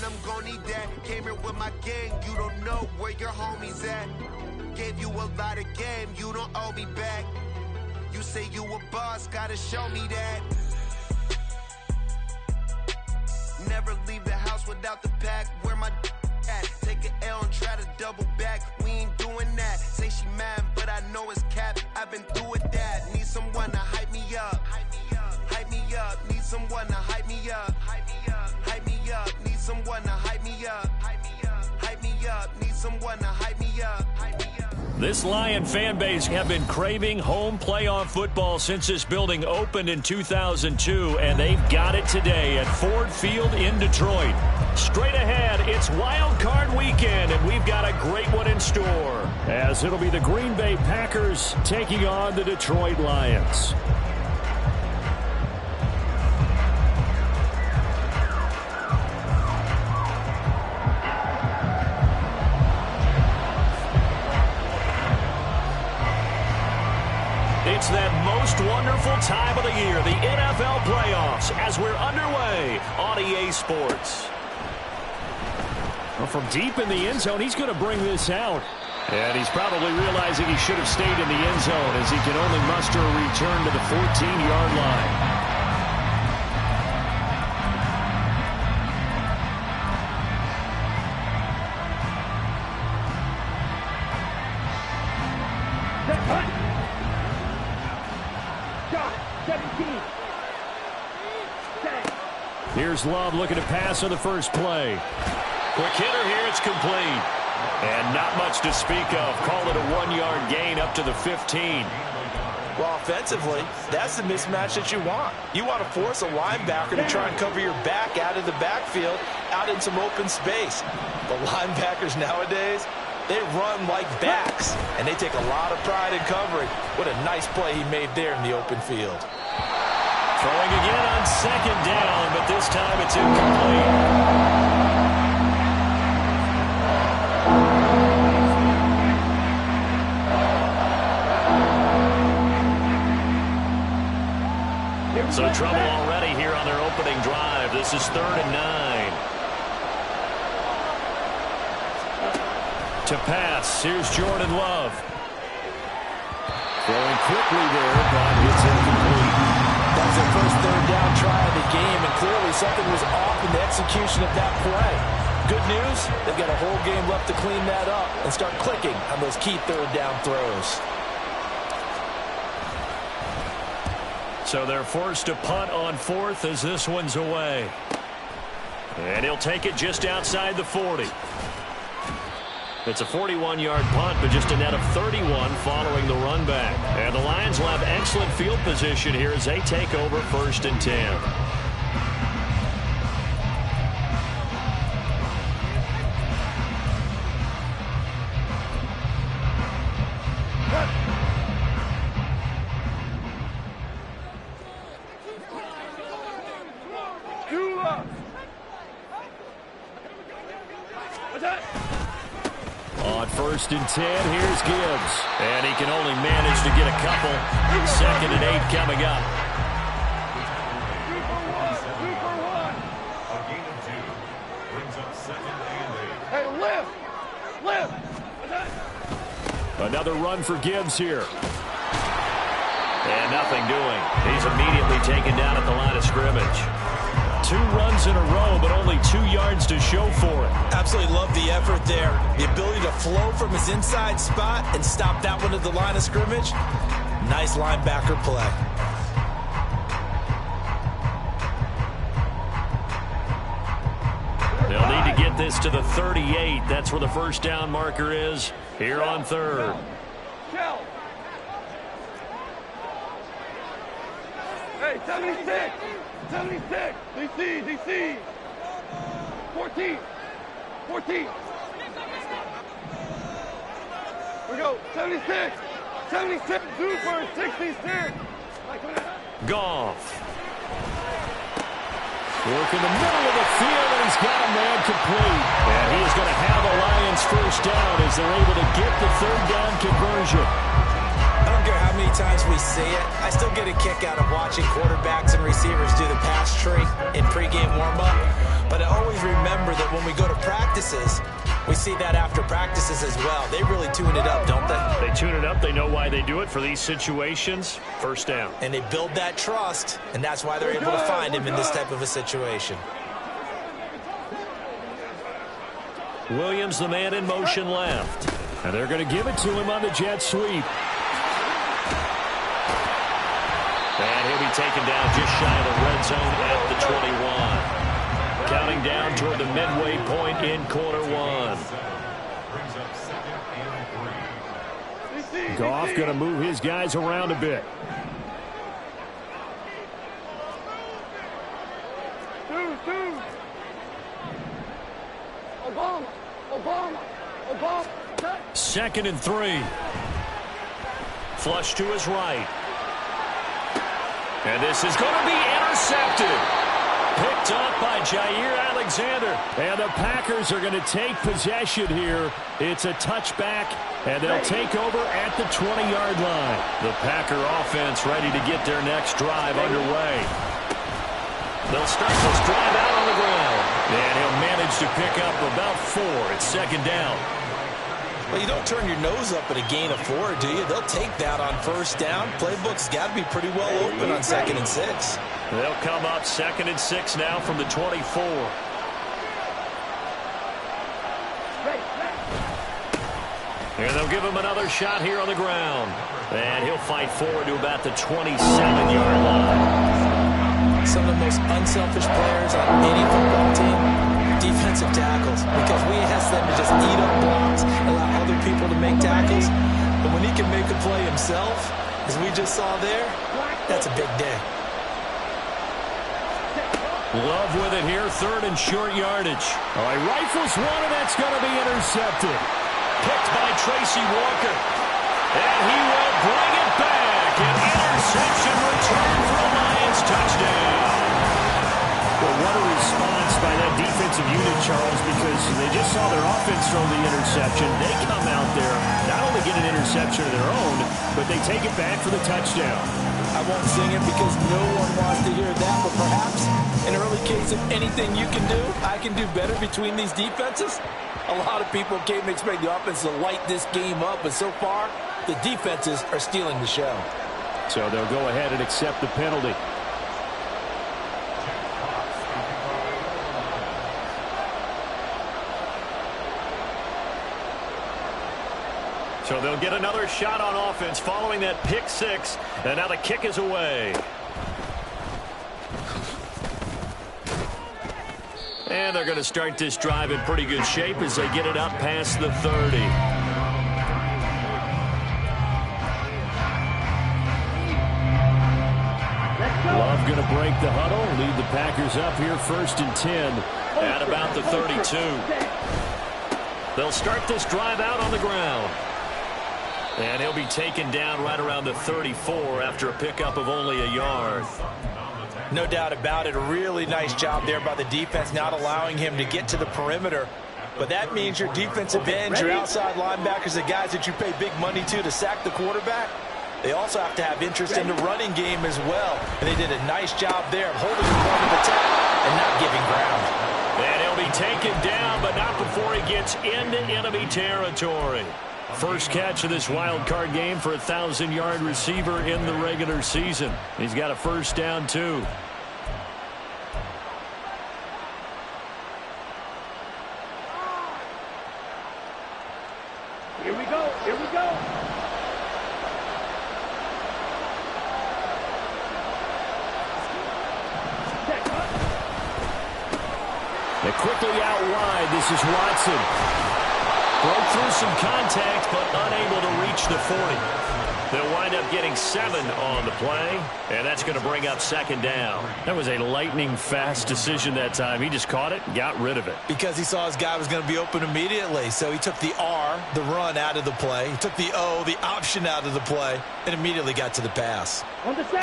and I'm gon' need that. Came here with my gang, you don't know where your homies at. Gave you a lot of game, you don't owe me back. You say you a boss, gotta show me that. Never leave the house without the pack. Where my at? Take an L and try to double back. We ain't doing that. Say she mad, but I know it's cap. I've been through with that. Need someone to hype me up. Hype me up. Need someone to hype me up. Hype me up. Need someone to hype me up. Hype me up. Need someone to hype me up. This Lion fan base have been craving home playoff football since this building opened in 2002, and they've got it today at Ford Field in Detroit. Straight ahead, it's Wildcard weekend, and we've got a great one in store, as it'll be the Green Bay Packers taking on the Detroit Lions. It's that most wonderful time of the year, the NFL playoffs, as we're underway on EA Sports. Well, from deep in the end zone, he's going to bring this out. And he's probably realizing he should have stayed in the end zone, as he can only muster a return to the 14-yard line. Here's Love looking to pass on the first play. Quick hitter here, it's complete. And not much to speak of. Call it a 1-yard gain up to the 15. Well, offensively, that's the mismatch that you want. You want to force a linebacker to try and cover your back out of the backfield, out in some open space. The linebackers nowadays, they run like backs, and they take a lot of pride in covering. What a nice play he made there in the open field. Throwing again on second down, but this time it's incomplete. So trouble already here on their opening drive. This is 3rd and 9. To pass, here's Jordan Love. Throwing quickly there, but it's incomplete. That was their first 3rd down try of the game, and clearly something was off in the execution of that play. Good news, they've got a whole game left to clean that up and start clicking on those key 3rd down throws. So they're forced to punt on 4th as this one's away. And he'll take it just outside the 40. It's a 41-yard punt, but just a net of 31 following the run back. And the Lions will have excellent field position here as they take over 1st and 10. On 1st and 10, here's Gibbs. And he can only manage to get a couple. 2nd and 8 coming up. Hey, lift. Another run for Gibbs here. And nothing doing. He's immediately taken down at the line of scrimmage. 2 runs in a row, but only 2 yards to show for it. Absolutely love the effort there. The ability to flow from his inside spot and stop that one at the line of scrimmage. Nice linebacker play. They'll need to get this to the 38. That's where the first down marker is here on 3rd. Hey, 76. 76. DC. 14. We go. 76. 76. Super. 66. Goff. Work in the middle of the field, and he's got a man complete. And he is going to have the Lions first down as they're able to get the 3rd down conversion. I don't care how many times we say it, I still get a kick out of watching quarterbacks and receivers do the pass tree in pregame warm-up. But I always remember that when practices, we see that after practices as well. They really tune it up, don't they? They tune it up. They know why they do it for these situations. First down. And they build that trust, and that's why they're able to find him in this type of a situation. Williams, the man in motion left. And they're going to give it to him on the jet sweep. And he'll be taken down just shy of the red zone at the 21. Counting down toward the midway point in quarter one. Goff going to move his guys around a bit. Obama. 2nd and 3. Flush to his right. And this is going to be intercepted. Picked up by Jair Alexander. And the Packers are going to take possession here. It's a touchback, and they'll take over at the 20-yard line. The Packer offense ready to get their next drive underway. They'll start this drive out on the ground. And he'll manage to pick up about 4. It's 2nd down. Well, you don't turn your nose up at a gain of 4, do you? They'll take that on 1st down. Playbook's got to be pretty well open on 2nd and 6. They'll come up 2nd and 6 now from the 24. And they'll give him another shot here on the ground. And he'll fight forward to about the 27-yard line. Some of the most unselfish players on any football team, defensive tackles, because we ask them to just eat up blocks, allow other people to make tackles. But when he can make a play himself, as we just saw there, that's a big day. Love with it here, 3rd and short yardage. All right, rifles one, and that's going to be intercepted. Picked by Tracy Walker. And he will bring it back. An interception return for a Lions touchdown. Well, what a response by that defensive unit, Charles, because they just saw their offense throw the interception. They come out there, not only get an interception of their own, but they take it back for the touchdown. I won't sing it because no one wants to hear that, but perhaps an early case of anything you can do, I can do better between these defenses. A lot of people came to expect the offense to light this game up, but so far, the defenses are stealing the show. So they'll go ahead and accept the penalty. So they'll get another shot on offense following that pick 6. And now the kick is away. And they're going to start this drive in pretty good shape as they get it up past the 30. Love going to break the huddle, lead the Packers up here 1st and 10 at about the 32. They'll start this drive out on the ground. And he'll be taken down right around the 34 after a pickup of only a yard. No doubt about it. A really nice job there by the defense, not allowing him to get to the perimeter. But that means your defensive ends, your outside linebackers, the guys that you pay big money to sack the quarterback, they also have to have interest in the running game as well. And they did a nice job there of holding the point of attack and not giving ground. And he'll be taken down, but not before he gets into enemy territory. First catch of this wild card game for a 1,000-yard receiver in the regular season. He's got a 1st down, too. Here we go. Here we go. They quickly out wide. This is Watson. Broke through some contact, but unable to reach the 40. They'll wind up getting 7 on the play, and that's going to bring up 2nd down. That was a lightning-fast decision that time. He just caught it and got rid of it. Because he saw his guy was going to be open immediately, so he took the R, the run, out of the play. He took the O, the option, out of the play, and immediately got to the pass.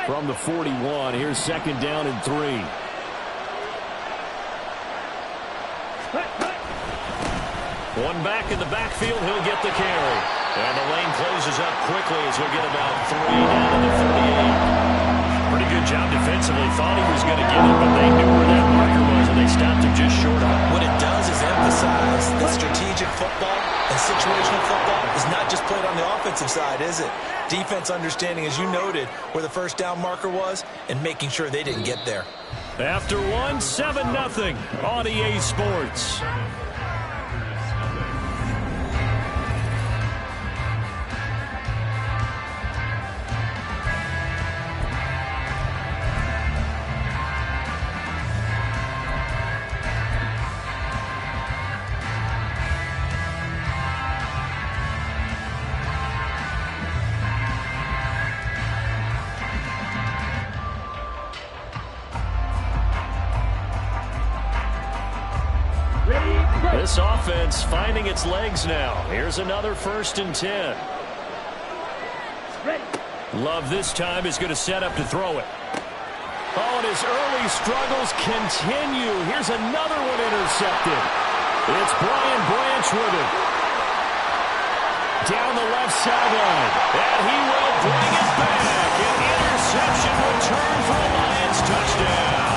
From the 41, here's 2nd down and 3. One back in the backfield, he'll get the carry. And the lane closes up quickly as he'll get about 3 down to the 38. Pretty good job defensively. Thought he was going to get it, but they knew where that marker was, and they stopped him just short of it. What it does is emphasize situational football is not just played on the offensive side, is it? Defense understanding, as you noted, where the first down marker was and making sure they didn't get there. After one, 7-0 on EA Sports. This offense finding its legs now. Here's another 1st and 10. Love this time is going to set up to throw it. Oh, and his early struggles continue. Here's another one intercepted. It's Brian Branch with it. Down the left sideline. And he will bring it back. An interception return for a Lions touchdown.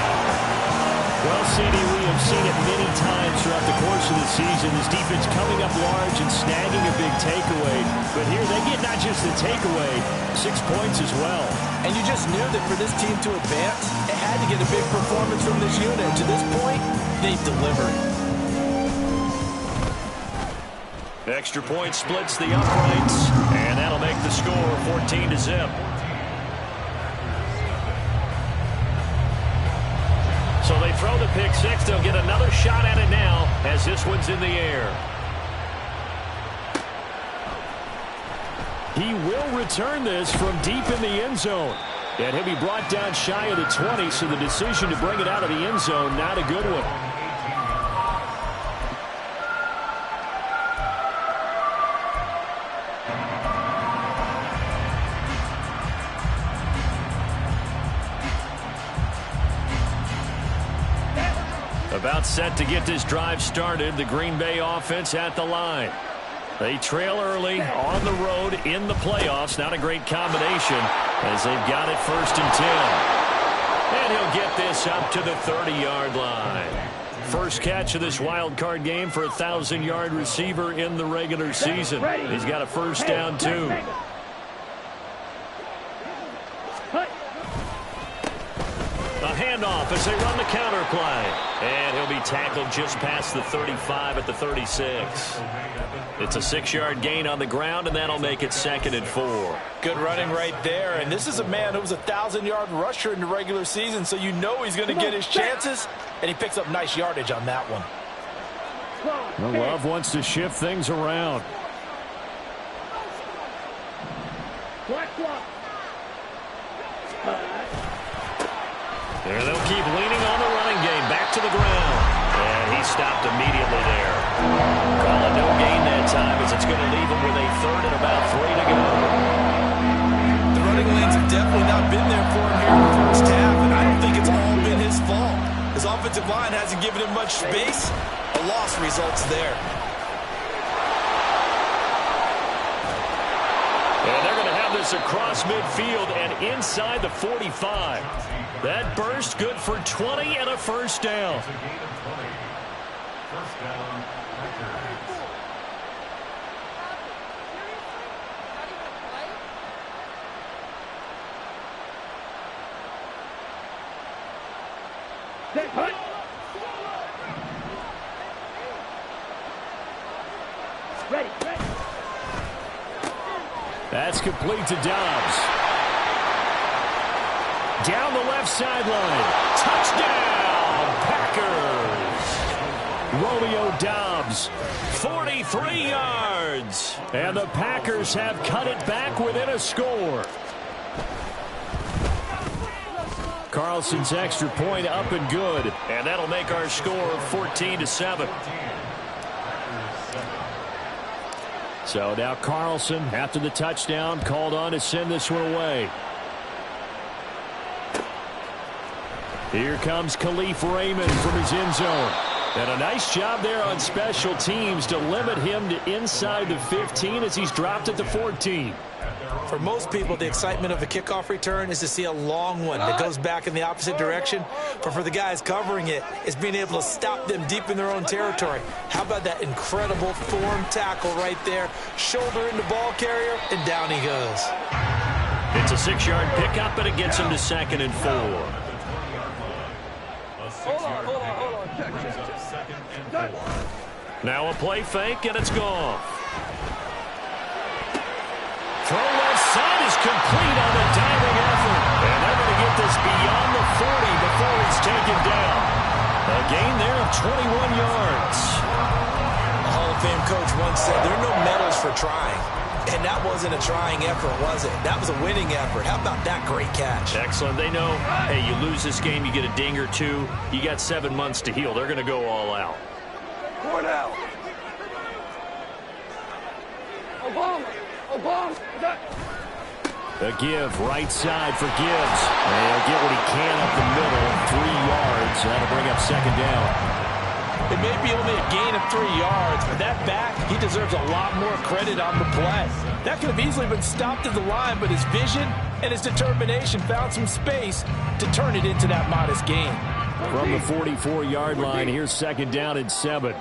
Well, CD, we have seen it many times throughout the course of the season. This defense coming up large and snagging a big takeaway. But here they get not just the takeaway, 6 points as well. And you just knew that for this team to advance, it had to get a big performance from this unit. To this point, they've delivered. Extra point splits the uprights, and that'll make the score 14-0. So they throw the pick six. They'll get another shot at it now as this one's in the air. He will return this from deep in the end zone. And he'll be brought down shy of the 20, so the decision to bring it out of the end zone, not a good one. About set to get this drive started. The Green Bay offense at the line. They trail early on the road in the playoffs. Not a great combination as they've got it 1st and 10. And he'll get this up to the 30-yard line. First catch of this wild card game for a 1,000-yard receiver in the regular season. He's got a first down, too. A handoff as they run the counter play. And he'll be tackled just past the 35 at the 36. It's a 6-yard gain on the ground, and that'll make it 2nd and 4. Good running right there. And this is a man who was a 1,000-yard rusher in the regular season, so you know he's going to get his chances, and he picks up nice yardage on that one. Well, Love wants to shift things around. There they'll keep leaning on the running game. Back to the ground. And he stopped immediately there. Call it no gain that time as it's going to leave him with a 3rd and about 3 to go. The running lanes have definitely not been there for him here in the first half, and I don't think it's all been his fault. His offensive line hasn't given him much space. A loss results there. And they're going to have this across midfield and inside the 45. That burst good for 20 and a first down. Ready. That's complete to Dobbs. Down the left sideline. Touchdown, Packers. Romeo Dobbs, 43 yards. And the Packers have cut it back within a score. Carlson's extra point up and good. And that'll make our score 14-7. So now Carlson, after the touchdown, called on to send this one away. Here comes Khalif Raymond from his end zone. And a nice job there on special teams to limit him to inside the 15 as he's dropped at the 14. For most people, the excitement of a kickoff return is to see a long one that goes back in the opposite direction. But for the guys covering it, it's being able to stop them deep in their own territory. How about that incredible form tackle right there? Shoulder into ball carrier, and down he goes. It's a 6-yard pickup, and it gets him to 2nd and 4. Hold on. Now a play fake, and it's gone. Throw left side is complete on the diving effort. And they're going to get this beyond the 40 before it's taken down. A gain there of 21 yards. A Hall of Fame coach once said, there are no medals for trying. And that wasn't a trying effort, was it? That was a winning effort. How about that great catch? Excellent. They know, hey, you lose this game, you get a ding or two. You got 7 months to heal. They're going to go all out. Cornell. Obama. A give, right side for Gibbs. And he'll get what he can up the middle, 3 yards. That'll bring up 2nd down. It may be only a gain of 3 yards, but that back, he deserves a lot more credit on the play. That could have easily been stopped at the line, but his vision and his determination found some space to turn it into that modest gain. From the 44-yard line, here's 2nd down and 7.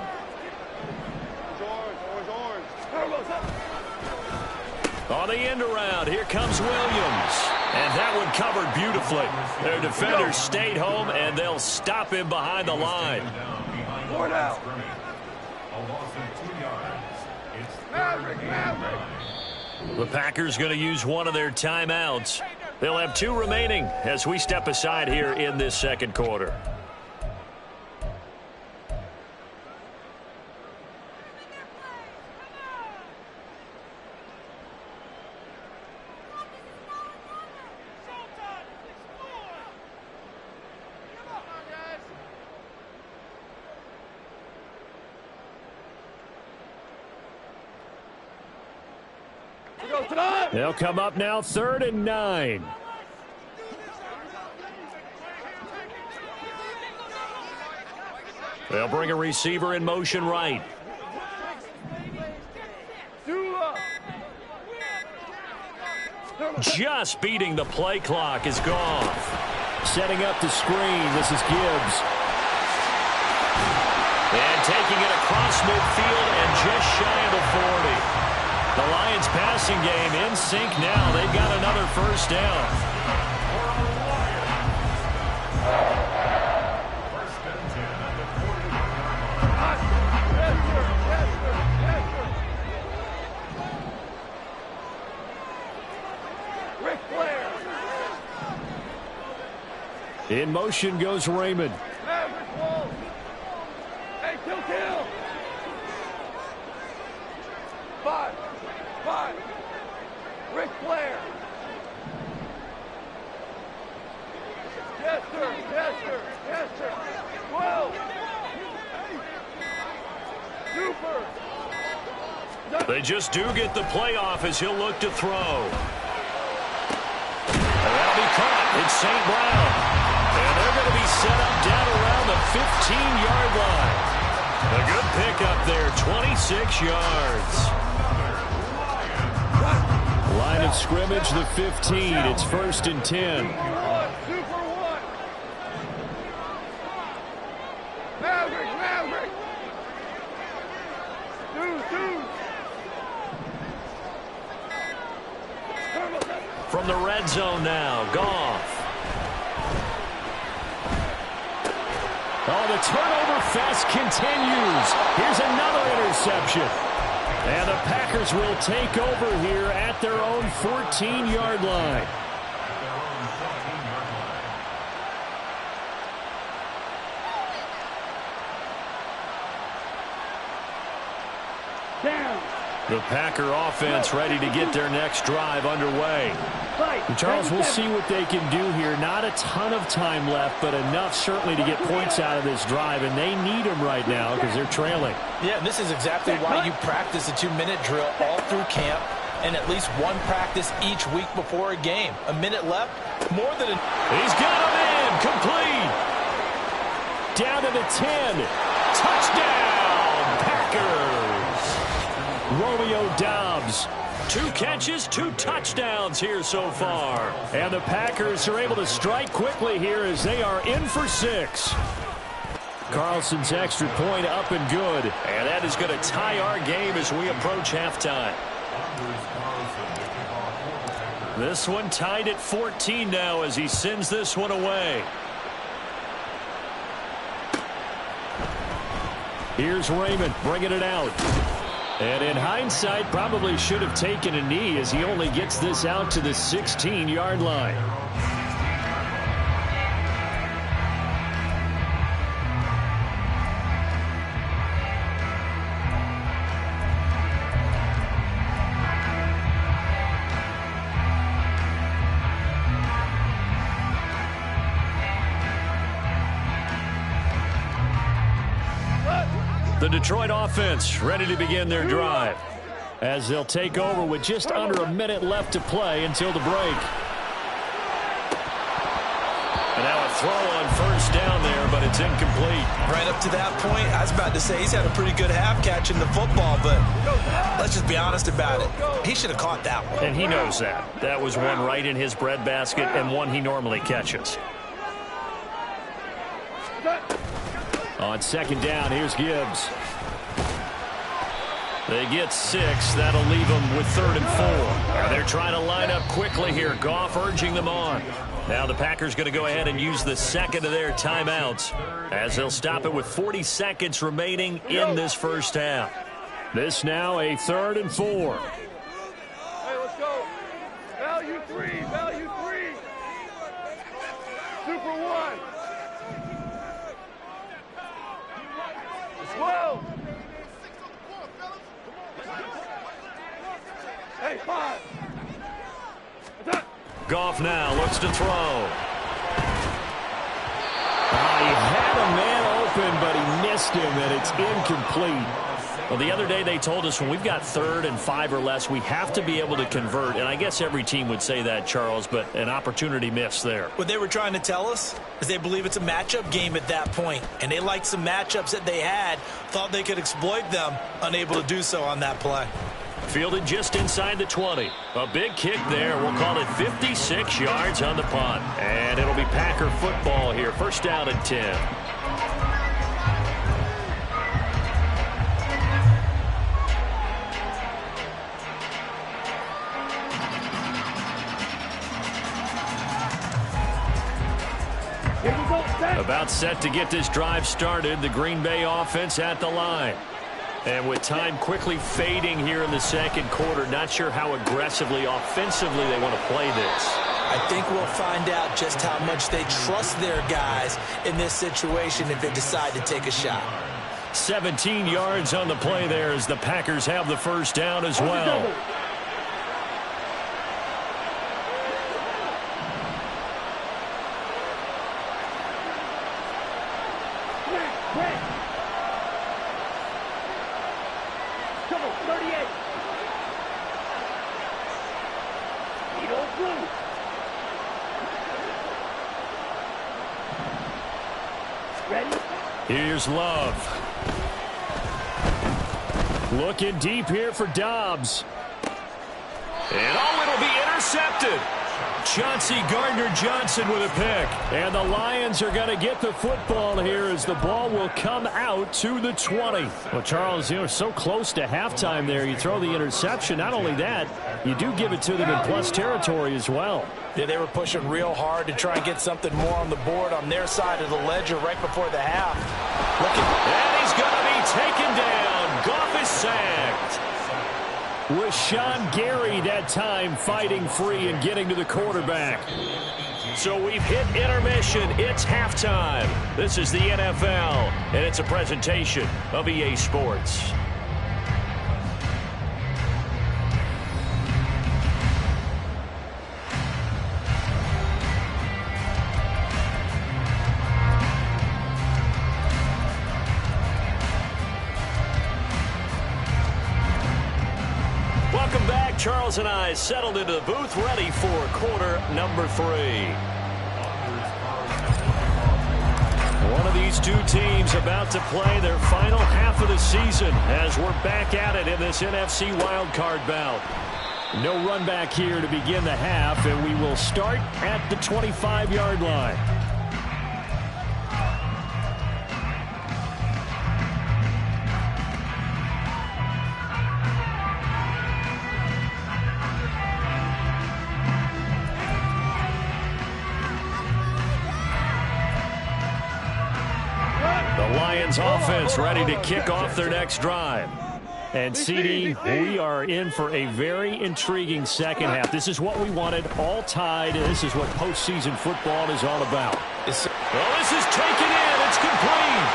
On the end around, here comes Williams. And that one covered beautifully. Their defenders stayed home, and they'll stop him behind the line. The Packers going to use one of their timeouts. They'll have 2 remaining as we step aside here in this 2nd quarter. They'll come up now 3rd and 9. They'll bring a receiver in motion right. Just beating the play clock is Goff. Setting up the screen. This is Gibbs. And taking it across midfield and just shy of the 40. The Lions passing game in sync now. They've got another 1st down. In motion goes Raymond. Hey, kill. 5. Ric Flair. Yes, sir. 12. Super. They just do get the playoff as he'll look to throw. That'll be caught. It's St. Brown. And they're going to be set up down around the 15-yard line. A good pickup there, 26 yards. Line of scrimmage, the 15. It's 1st and 10. Super 1. Maverick. 2. From the red zone now, Goff. Oh, the turnover fest continues. Here's another interception. And the Packers will take over here at their own 14-yard line. Down. The Packer offense ready to get their next drive underway. And Charles, we'll see what they can do here. Not a ton of time left, but enough certainly to get points out of this drive, and they need them right now because they're trailing. Yeah, and this is exactly why you practice a 2-minute drill all through camp and at least one practice each week before a game. A minute left, more than a... He's got him in, complete. Down to the 10. Touchdown, Packers. Romeo Doubs 2 catches, 2 touchdowns here so far. And the Packers are able to strike quickly here as they are in for 6. Carlson's extra point up and good. And that is going to tie our game as we approach halftime. This one tied at 14 now as he sends this one away. Here's Raymond bringing it out. And in hindsight, probably should have taken a knee as he only gets this out to the 16-yard line. The Detroit offense ready to begin their drive as they'll take over with just under a minute left to play until the break. And now a throw on first down there, but it's incomplete. Right up to that point, I was about to say he's had a pretty good half catching the football, but let's just be honest about it. He should have caught that one. And he knows that. That was one right in his breadbasket and one he normally catches. On second down, here's Gibbs. They get 6. That'll leave them with 3rd and 4. They're trying to line up quickly here. Goff urging them on. Now the Packers going to go ahead and use the second of their timeouts as they'll stop it with 40 seconds remaining in this first half. This now a 3rd and 4. Hey, let's go. Value 3. Value 3. Super 1. 12. Hey, 5. Goff now looks to throw. He had a man open, but he missed him, and it's incomplete. Well, the other day they told us when we've got 3rd and 5 or less, we have to be able to convert. And I guess every team would say that, Charles, but an opportunity missed there. What they were trying to tell us is they believe it's a matchup game at that point. And they liked some matchups that they had, thought they could exploit them, unable to do so on that play. Fielded just inside the 20. A big kick there. We'll call it 56 yards on the punt. And it'll be Packer football here. First down and 10. About set to get this drive started. The Green Bay offense at the line. And with time quickly fading here in the second quarter, not sure how aggressively, offensively they want to play this. I think we'll find out just how much they trust their guys in this situation if they decide to take a shot. 17 yards on the play there as the Packers have the first down as well. Here's Love. Looking deep here for Dobbs. And it'll be intercepted. Chauncey Gardner-Johnson with a pick. And the Lions are going to get the football here as the ball will come out to the 20. Well, Charles, you're so close to halftime there. You throw the interception. Not only that, you do give it to them in plus territory as well. Yeah, they were pushing real hard to try and get something more on the board on their side of the ledger right before the half. And he's going to be taken down. Goff is sacked. Rashawn Gary that time fighting free and getting to the quarterback. So we've hit intermission. It's halftime. This is the NFL, and it's a presentation of EA Sports. Welcome back. Charles and I settled into the booth, ready for quarter number 3. One of these two teams about to play their final half of the season as we're back at it in this NFC Wildcard bout. No run back here to begin the half, and we will start at the 25-yard line. The Lions offense ready to kick off their next drive. And, CD, we are in for a very intriguing second half. This is what we wanted, all tied, and this is what postseason football is all about. Well, this is taken in. It's complete.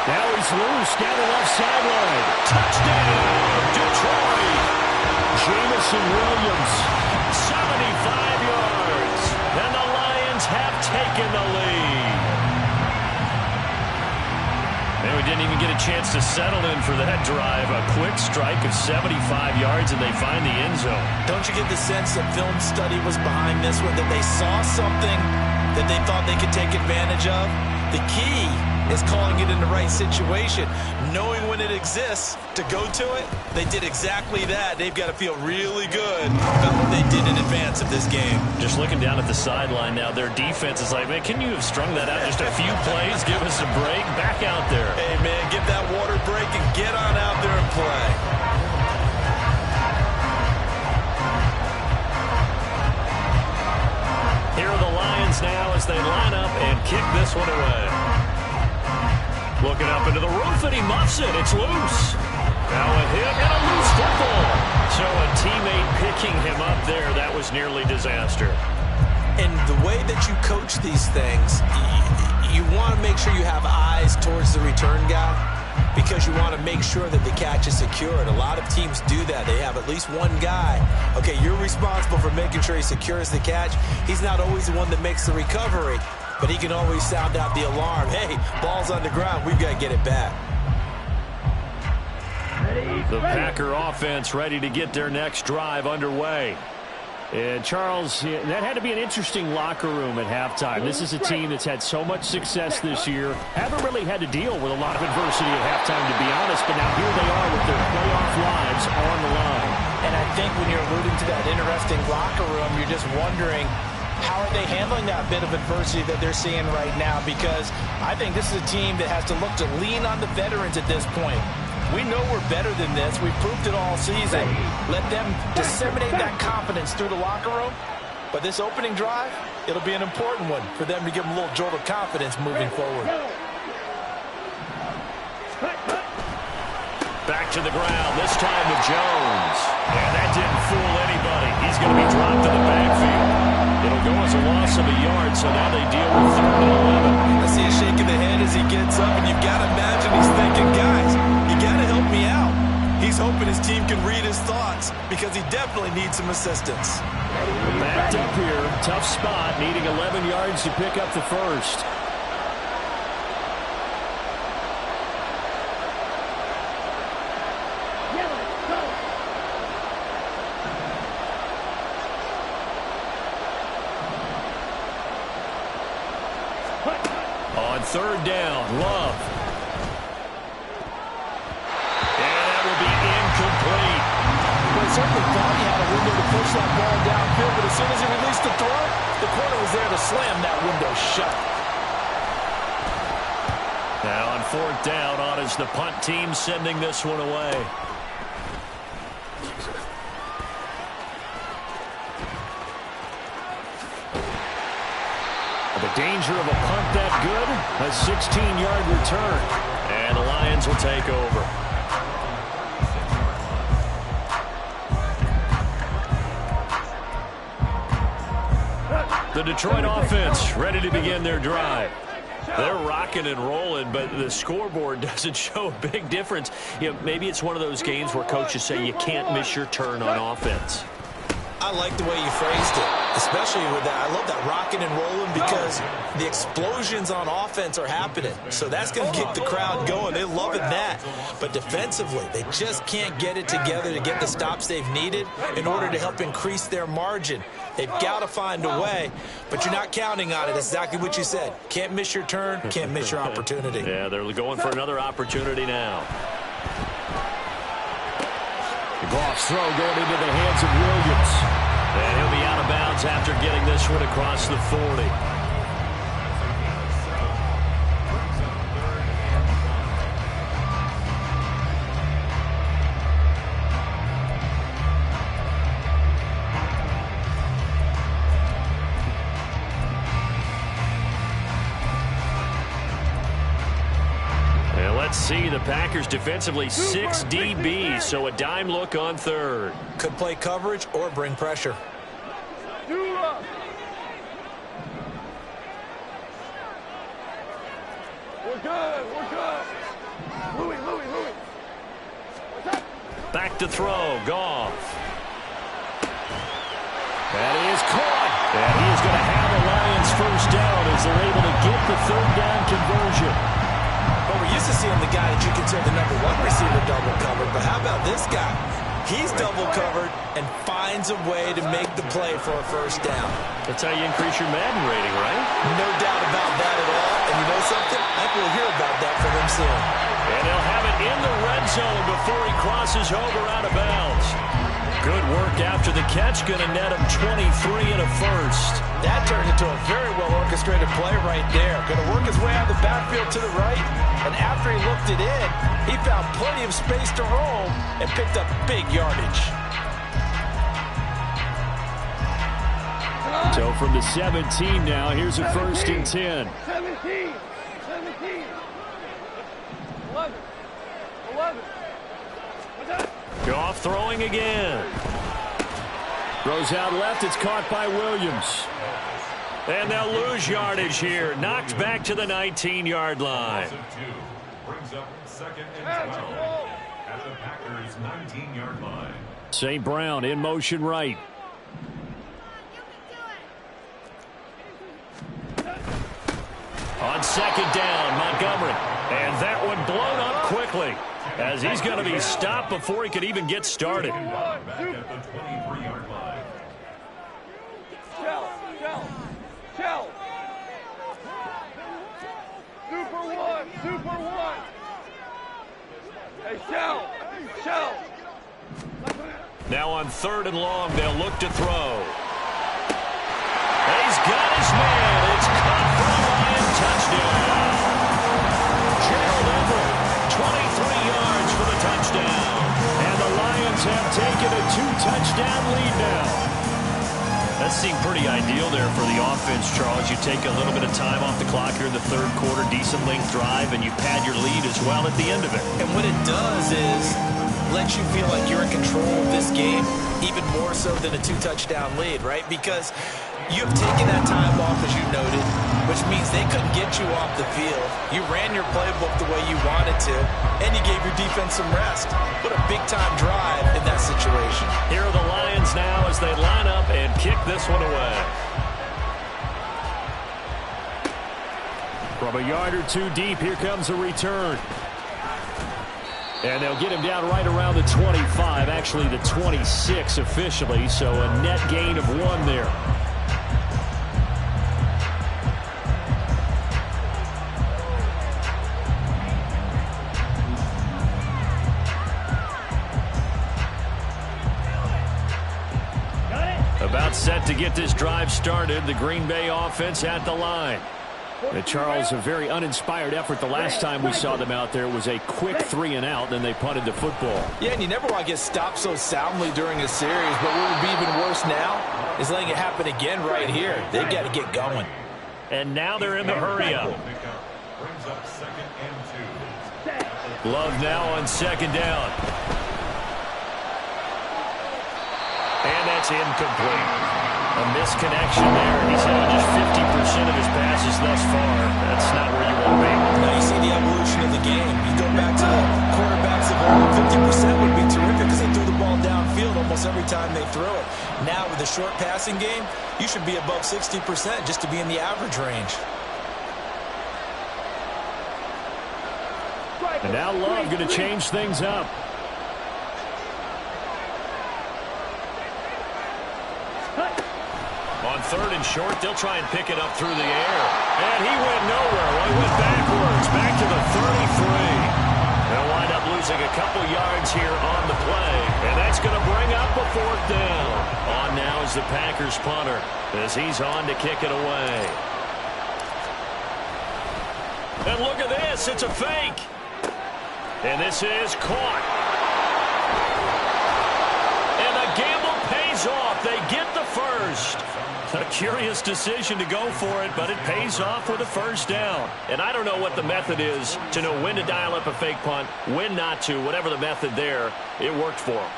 Now he's loose down the left sideline. Touchdown, Detroit. Jamison Williams, 75 yards. And the Lions have taken the lead. And we didn't even get a chance to settle in for that drive. A quick strike of 75 yards, and they find the end zone. Don't you get the sense that film study was behind this one, that they saw something that they thought they could take advantage of? The key is calling it in the right situation, knowing when it exists to go to it. They did exactly that. They've got to feel really good about what they did in advance of this game. Just looking down at the sideline now, their defense is like, man, can you have strung that out just a few plays? Give us a break. Back out there. Hey, man, give that water break and get on out there and play. Here are the Lions now as they line up and kick this one away. Looking up into the roof, and he muffs it. It's loose. Now a hit and a loose football. So a teammate picking him up there. That was nearly disaster. And the way that you coach these things, you want to make sure you have eyes towards the return guy because you want to make sure that the catch is secured. A lot of teams do that. They have at least one guy. Okay, you're responsible for making sure he secures the catch. He's not always the one that makes the recovery, but he can always sound out the alarm. Hey, ball's on the ground. We've got to get it back. The Packer offense ready to get their next drive underway. And, Charles, that had to be an interesting locker room at halftime. This is a team that's had so much success this year. Haven't really had to deal with a lot of adversity at halftime, to be honest. But now here they are with their playoff lives on the line. And I think when you're alluding to that interesting locker room, you're just wondering, how are they handling that bit of adversity that they're seeing right now? Because I think this is a team that has to look to lean on the veterans at this point. We know we're better than this. We've proved it all season. Let them disseminate that confidence through the locker room. But this opening drive, it'll be an important one for them to give them a little jolt of confidence moving forward. Back to the ground, this time with Jones. And that didn't fool anybody. He's going to be dropped in the backfield. It'll go as a loss of a yard, so now they deal with 3rd and 11. I see a shake of the head as he gets up, and you've got to imagine he's thinking, guys, you got to help me out. He's hoping his team can read his thoughts because he definitely needs some assistance. Backed up here, tough spot, needing 11 yards to pick up the first. On 3rd down, Love. And that will be incomplete. Well, certainly thought he had a window to push that ball downfield, but as soon as he released the throw, the corner was there to slam that window shut. Now on 4th down, on is the punt team sending this one away. The danger of a punt that good, a 16-yard return. And the Lions will take over. The Detroit offense ready to begin their drive. They're rocking and rolling, but the scoreboard doesn't show a big difference. You know, maybe it's one of those games where coaches say you can't miss your turn on offense. I like the way you phrased it, especially with that. I love that rocking and rolling because the explosions on offense are happening. So that's going to get the crowd going. They're loving that. But defensively, they just can't get it together to get the stops they've needed in order to help increase their margin. They've got to find a way, but you're not counting on it. That's exactly what you said. Can't miss your turn, can't miss your opportunity. Yeah, they're going for another opportunity now. Goff next throw going into the hands of Williams. And he'll be out of bounds after getting this one across the 40. See the Packers defensively 6 DBs, so a dime look on third. Could play coverage or bring pressure. We're good. Louis. Back to throw. Goff. That is caught. And he is going to have the Lions first down as they're able to get the third down conversion. But we're used to seeing the guy that you consider the number 1 receiver double covered. But how about this guy? He's double covered and finds a way to make the play for a first down. That's how you increase your Madden rating, right? No doubt about that at all. And you know something? I think we'll hear about that from him soon. And he'll have it in the red zone before he crosses over out of bounds. Good work after the catch. Going to net him 23 and a first. That turned into a very well-orchestrated play right there. Going to work his way out of the backfield to the right. And after he looked it in, he found plenty of space to roam and picked up big yardage. So from the 17 now, here's a 1st and 10. 17. 11. Goff throwing again. Throws out left. It's caught by Williams. And they'll lose yardage here. Knocked back to the 19-yard line. Brings up 2nd and 12 at the Packers' 19-yard line. St. Brown in motion right. On 2nd down, Montgomery. And that one blown up quickly as he's going to be stopped before he could even get started. Back at the 23-yard line. Shell. Super one. Hey, Shell. Now on 3rd and long, they'll look to throw. He's got his man. It's caught for a Lion touchdown. Gerald Everett, 23 yards for the touchdown. And the Lions have taken a 2-touchdown lead now. That seemed pretty ideal there for the offense, Charles. You take a little bit of time off the clock here in the 3rd quarter, decent length drive, and you pad your lead as well at the end of it. And what it does is let you feel like you're in control of this game, even more so than a 2-touchdown lead, right? Because you have taken that time off, as you noted, which means they couldn't get you off the field. You ran your playbook the way you wanted to, and you gave your defense some rest. What a big-time drive in that situation. Here are the Lions now as they line up and kick this one away. From a yard or 2 deep, here comes a return. And they'll get him down right around the 25, actually the 26 officially, so a net gain of 1 there. About set to get this drive started. The Green Bay offense at the line. And Charles, a very uninspired effort the last time we saw them out there. It was a quick 3 and out, then they punted the football. Yeah, and you never want to get stopped so soundly during a series, but what would be even worse now is letting it happen again right here. They've got to get going. And now they're in the hurry-up. Brings up 2nd and 2. Love now on 2nd down. And that's incomplete. A misconnection there. He's had just 50% of his passes thus far. That's not where you want to be. Now you see the evolution of the game. You go back to the quarterbacks of old, 50% would be terrific because they threw the ball downfield almost every time they threw it. Now with the short passing game, you should be above 60% just to be in the average range. And now Love going to change things up. On 3rd and short, they'll try and pick it up through the air. And he went nowhere. Well, he went backwards, back to the 33. They'll wind up losing a couple yards here on the play. And that's going to bring up a 4th down. On now is the Packers punter as he's on to kick it away. And look at this. It's a fake. And this is caught. And the gamble pays off. They get the first. A curious decision to go for it, but it pays off with a 1st down. And I don't know what the method is to know when to dial up a fake punt, when not to. Whatever the method there, it worked for him.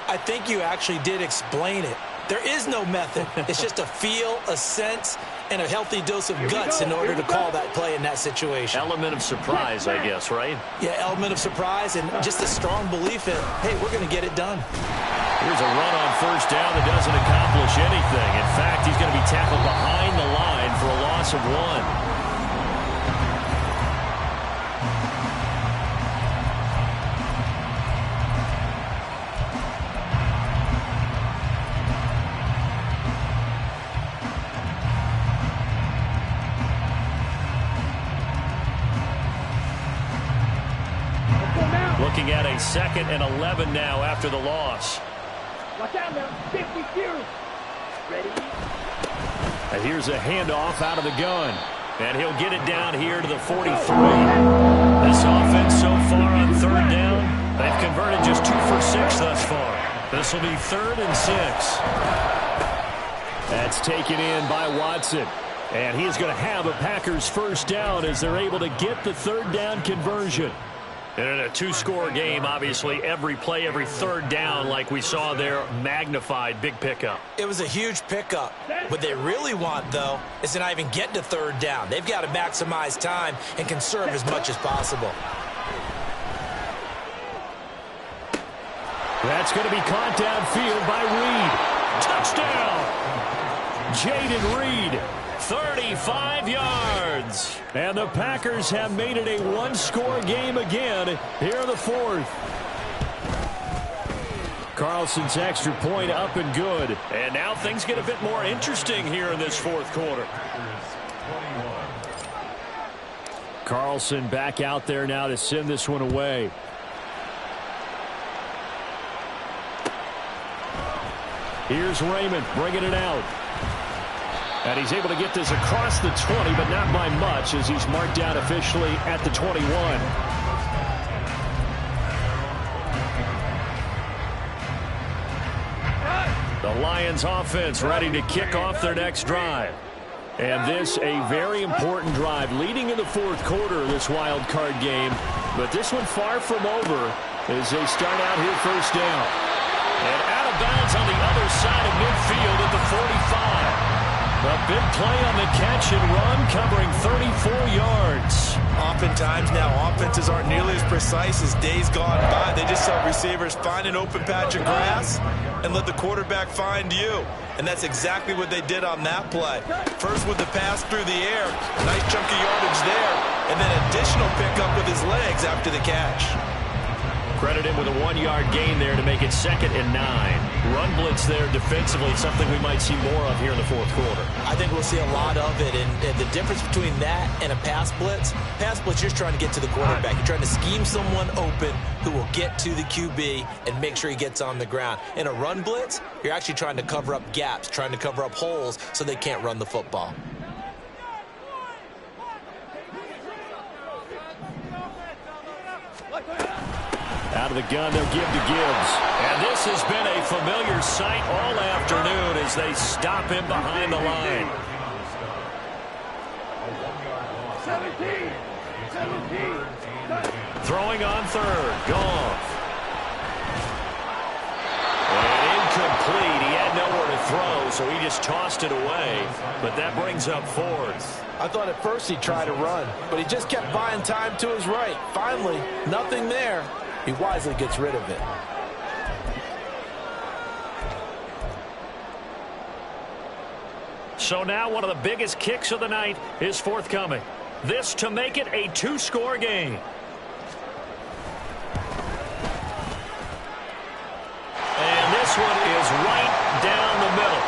I think you actually did explain it. There is no method. It's just a feel, a sense, and a healthy dose of guts in order to call that play in that situation. Element of surprise, I guess, right? Yeah, element of surprise and just a strong belief in, hey, we're going to get it done. Here's a run on 1st down that doesn't accomplish anything. In fact, he's going to be tackled behind the line for a loss of 1. Looking at a 2nd and 11 now after the loss. Watch out now. 50 series. Ready? And here's a handoff out of the gun. And he'll get it down here to the 43. This offense so far on 3rd down, they've converted just 2 for 6 thus far. This will be 3rd and 6. That's taken in by Watson. And he is going to have a Packers 1st down as they're able to get the 3rd down conversion. And in a 2-score game, obviously, every play, every 3rd down, like we saw there, magnified, big pickup. It was a huge pickup. What they really want, though, is to not even get to 3rd down. They've got to maximize time and conserve as much as possible. That's going to be caught downfield by Reed. Touchdown! Jaden Reed. 35 yards. And the Packers have made it a 1-score game again here in the 4th. Carlson's extra point up and good. And now things get a bit more interesting here in this 4th quarter. Carlson back out there now to send this one away. Here's Raymond bringing it out. And he's able to get this across the 20, but not by much as he's marked down officially at the 21. The Lions offense ready to kick off their next drive. And this a very important drive leading in the 4th quarter of this wild card game. But this one far from over as they start out here 1st down. And out of bounds on the other side of midfield at the 45. A big play on the catch and run, covering 34 yards. Oftentimes now, offenses aren't nearly as precise as days gone by. They just have receivers find an open patch of grass and let the quarterback find you. And that's exactly what they did on that play. First with the pass through the air, nice chunk of yardage there, and then additional pickup with his legs after the catch. Credit him with a 1-yard gain there to make it 2nd and 9. Run blitz there defensively, something we might see more of here in the 4th quarter. I think we'll see a lot of it, and the difference between that and a pass blitz, you're just trying to get to the quarterback. You're trying to scheme someone open who will get to the QB and make sure he gets on the ground. In a run blitz, you're actually trying to cover up gaps, trying to cover up holes so they can't run the football. Out of the gun, they'll give to Gibbs. And this has been a familiar sight all afternoon as they stop him behind the line. 17. Throwing on 3rd. Goff. And incomplete. He had nowhere to throw, so he just tossed it away. But that brings up 4th. I thought at first he'd try to run, but he just kept buying time to his right. Finally, nothing there. He wisely gets rid of it. So now one of the biggest kicks of the night is forthcoming. This to make it a 2-score game. And this one is right down the middle.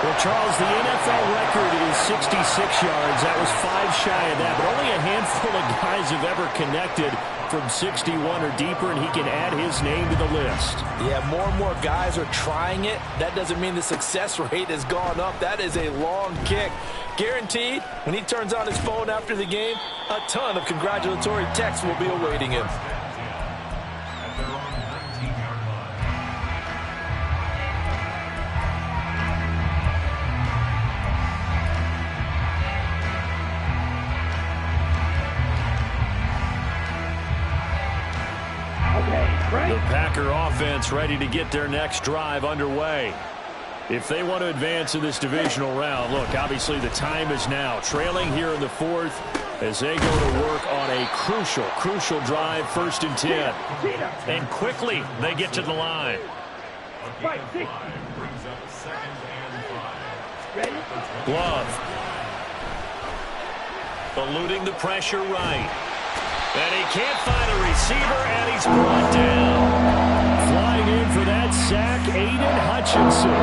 Well, Charles, the NFL record is 66 yards. That was 5 shy of that, but only a handful of guys have ever connected from 61 or deeper, and he can add his name to the list. Yeah, more and more guys are trying it. That doesn't mean the success rate has gone up. That is a long kick. Guaranteed, when he turns on his phone after the game, a ton of congratulatory texts will be awaiting him. The Packer offense ready to get their next drive underway. If they want to advance in this divisional round, look, obviously the time is now. Trailing here in the fourth as they go to work on a crucial drive, 1st and 10. And quickly they get to the line. Glove. Eluding the pressure right. And he can't find a receiver, and he's brought down. Flying in for that sack, Aiden Hutchinson.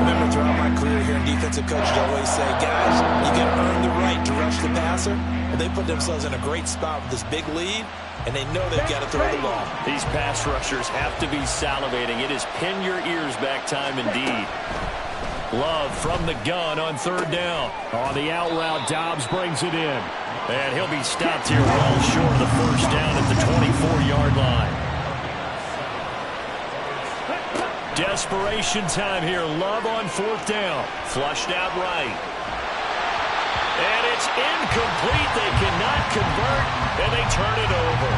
Remember, throughout my career here in defensive coach, I always say, guys, you got to earn the right to rush the passer. And they put themselves in a great spot with this big lead, and they know they've got to throw the ball. These pass rushers have to be salivating. It is pin your ears back time indeed. Love from the gun on 3rd down. On the out route, Dobbs brings it in. And he'll be stopped here well short of the 1st down at the 24-yard line. Desperation time here. Love on 4th down. Flushed out right. And it's incomplete. They cannot convert, and they turn it over.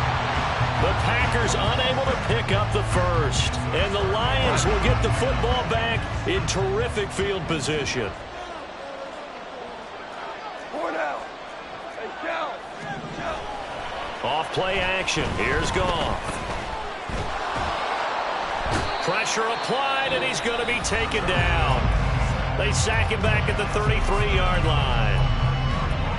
The Packers unable to pick up the 1st. And the Lions will get the football back in terrific field position. Off play action. Here's Goff. Pressure applied, and he's going to be taken down. They sack him back at the 33-yard line.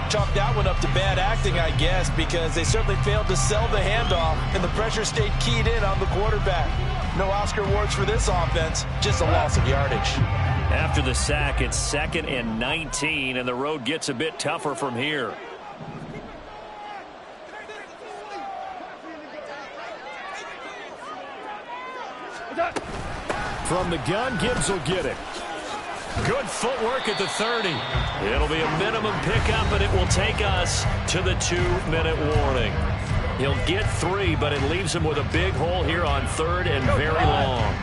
Chalk that one up to bad acting, I guess, because they certainly failed to sell the handoff, and the pressure stayed keyed in on the quarterback. No Oscar awards for this offense, just a loss of yardage. After the sack, it's 2nd and 19, and the road gets a bit tougher from here. From the gun, Gibbs will get it. Good footwork at the 30. It'll be a minimum pickup, and it will take us to the 2-minute warning. He'll get 3, but it leaves him with a big hole here on 3rd and very long.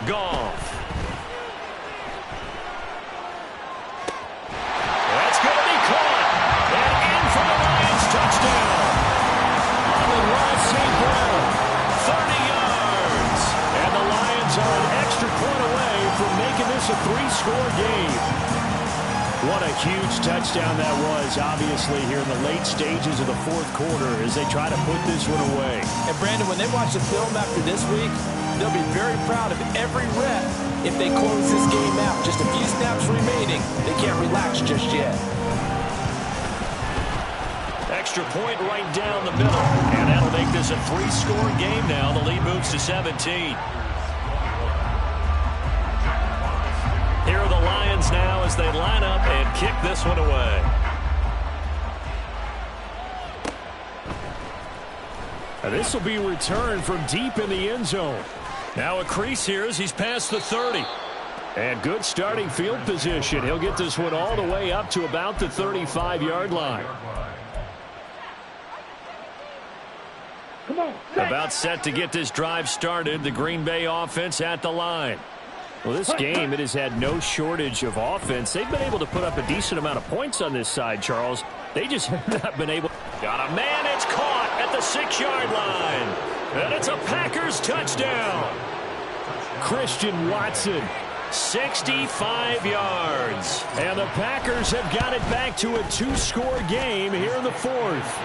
Goff. That's going to be caught. And in for the Lions touchdown. Amon-Ra St. Brown, 30 yards. And the Lions are an extra point away from making this a 3-score game. What a huge touchdown that was, obviously, here in the late stages of the 4th quarter as they try to put this one away. And, Brandon, when they watch the film after this week, they'll be very proud of every rep if they close this game out. Just a few snaps remaining. They can't relax just yet. Extra point right down the middle. And that'll make this a 3-score game now. The lead moves to 17. Here are the Lions now as they line up and kick this one away. And this will be returned from deep in the end zone. Now a crease here as he's past the 30. And good starting field position. He'll get this one all the way up to about the 35-yard line. About set to get this drive started. The Green Bay offense at the line. Well, this game, it has had no shortage of offense. They've been able to put up a decent amount of points on this side, Charles. They just have not been able. Got a man, it's caught at the 6-yard line. And it's a Packers touchdown. Christian Watson, 65 yards. And the Packers have got it back to a 2-score game here in the 4th.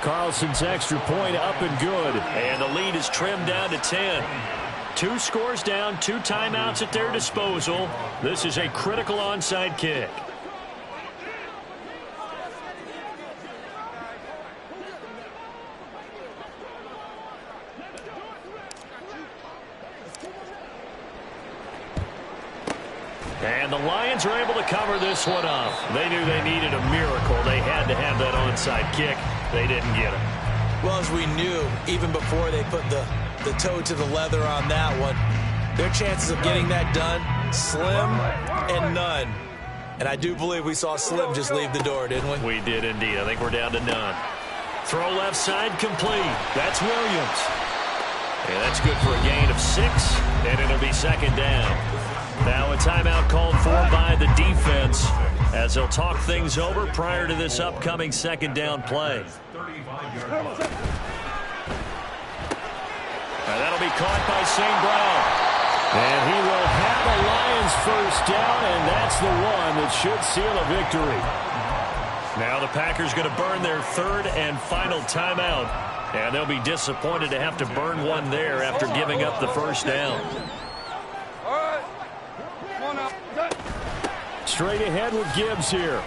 Carlson's extra point up and good. And the lead is trimmed down to 10. 2 scores down, 2 timeouts at their disposal. This is a critical onside kick. And the Lions are able to cover this one up. They knew they needed a miracle. They had to have that onside kick. They didn't get it. Well, as we knew, even before they put the toe to the leather on that one, their chances of getting that done, slim and none. And I do believe we saw Slim just leave the door, didn't we? We did indeed. I think we're down to none. Throw left side complete. That's Williams. And that's good for a gain of 6, and it'll be second down. Now a timeout called for by the defense as they'll talk things over prior to this upcoming second down play. And that'll be caught by St. Brown. And he will have a Lions first down, and that's the one that should seal a victory. Now the Packers going to burn their 3rd and final timeout. And they'll be disappointed to have to burn one there after giving up the first down. Straight ahead with Gibbs here.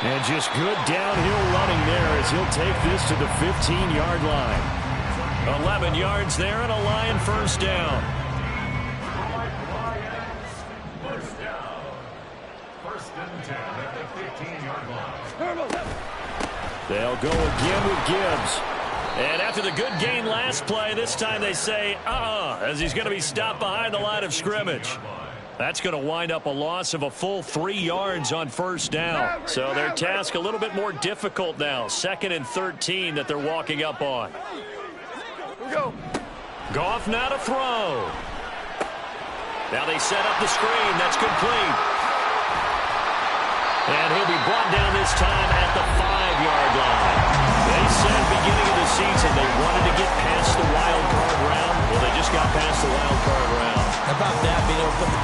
And just good downhill running there as he'll take this to the 15-yard line. 11 yards there and a Lion first down. First down. 1st and 10 at the 15-yard line. They'll go again with Gibbs. And after the good gain last play, this time they say, as he's going to be stopped behind the line of scrimmage. That's going to wind up a loss of a full 3 yards on first down. So their task a little bit more difficult now. 2nd and 13 that they're walking up on. Here we go. Goff now to throw. Now they set up the screen. That's complete. And he'll be brought down this time at the 5-yard line. They said beginning of the season they wanted to get past the wild card round. Well, they just got past the wild card round. How about that, being able to put the